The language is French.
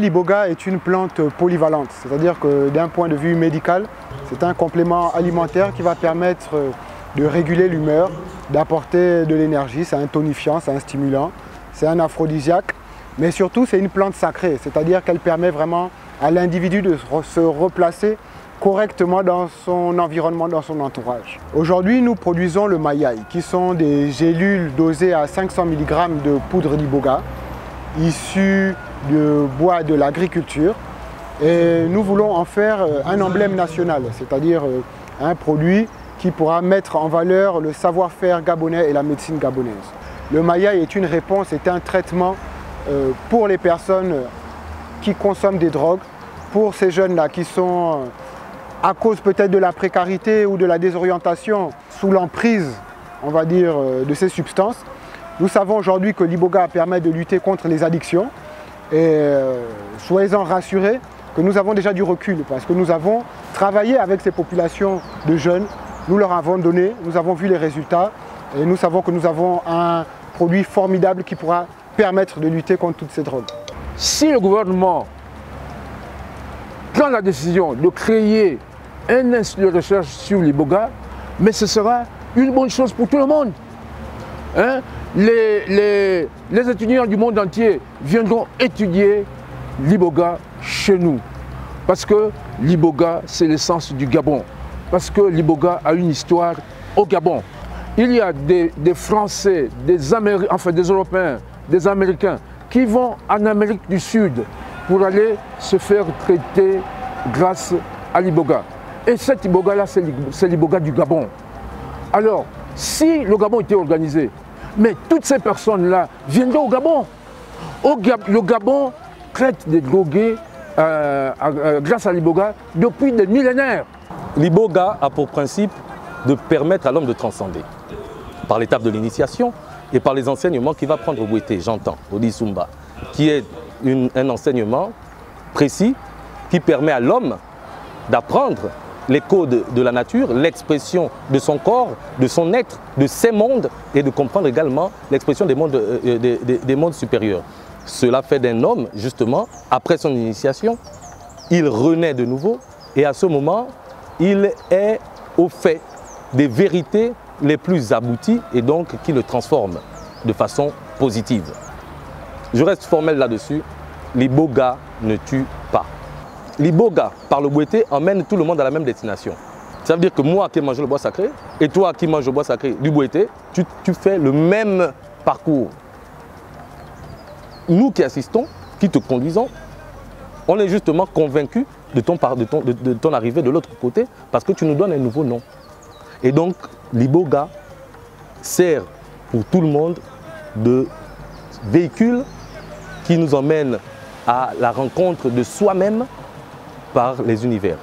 L'iboga est une plante polyvalente, c'est-à-dire que d'un point de vue médical, c'est un complément alimentaire qui va permettre de réguler l'humeur, d'apporter de l'énergie, c'est un tonifiant, c'est un stimulant, c'est un aphrodisiaque, mais surtout c'est une plante sacrée, c'est-à-dire qu'elle permet vraiment à l'individu de se replacer correctement dans son environnement, dans son entourage. Aujourd'hui, nous produisons le mayai, qui sont des gélules dosées à 500 mg de poudre d'iboga, issues de bois de l'agriculture, et nous voulons en faire un emblème national, c'est-à-dire un produit qui pourra mettre en valeur le savoir-faire gabonais et la médecine gabonaise. Le mayai est une réponse, est un traitement pour les personnes qui consomment des drogues, pour ces jeunes-là qui sont, à cause peut-être de la précarité ou de la désorientation, sous l'emprise, on va dire, de ces substances. Nous savons aujourd'hui que l'iboga permet de lutter contre les addictions et soyez-en rassurés que nous avons déjà du recul parce que nous avons travaillé avec ces populations de jeunes, nous leur avons donné, nous avons vu les résultats et nous savons que nous avons un produit formidable qui pourra permettre de lutter contre toutes ces drogues. Si le gouvernement prend la décision de créer un institut de recherche sur l'iboga, mais ce sera une bonne chose pour tout le monde. Hein? Les étudiants du monde entier viendront étudier l'iboga chez nous. Parce que l'iboga, c'est l'essence du Gabon. Parce que l'iboga a une histoire au Gabon. Il y a des Français, des Européens, des Américains qui vont en Amérique du Sud pour aller se faire traiter grâce à l'iboga. Et cet iboga-là, c'est l'iboga du Gabon. Alors, si le Gabon était organisé, mais toutes ces personnes-là viendraient au Gabon. Le Gabon traite des drogués grâce à l'iboga depuis des millénaires. L'iboga a pour principe de permettre à l'homme de transcender par l'étape de l'initiation et par les enseignements qu'il va prendre au Bouété, j'entends, au Disumba, qui est un enseignement précis qui permet à l'homme d'apprendre les codes de la nature, l'expression de son corps, de son être, de ses mondes et de comprendre également l'expression des mondes supérieurs. Cela fait d'un homme, justement, après son initiation, il renaît de nouveau et à ce moment, il est au fait des vérités les plus abouties et donc qui le transforment de façon positive. Je reste formel là-dessus, l'iboga ne tue pas. L'iboga, par le Bouété, emmène tout le monde à la même destination. Ça veut dire que moi qui mange le bois sacré, et toi qui manges le bois sacré du Bouété, tu fais le même parcours. Nous qui assistons, qui te conduisons, on est justement convaincus de ton arrivée de l'autre côté parce que tu nous donnes un nouveau nom. Et donc, l'iboga sert pour tout le monde de véhicule qui nous emmène à la rencontre de soi-même par les univers.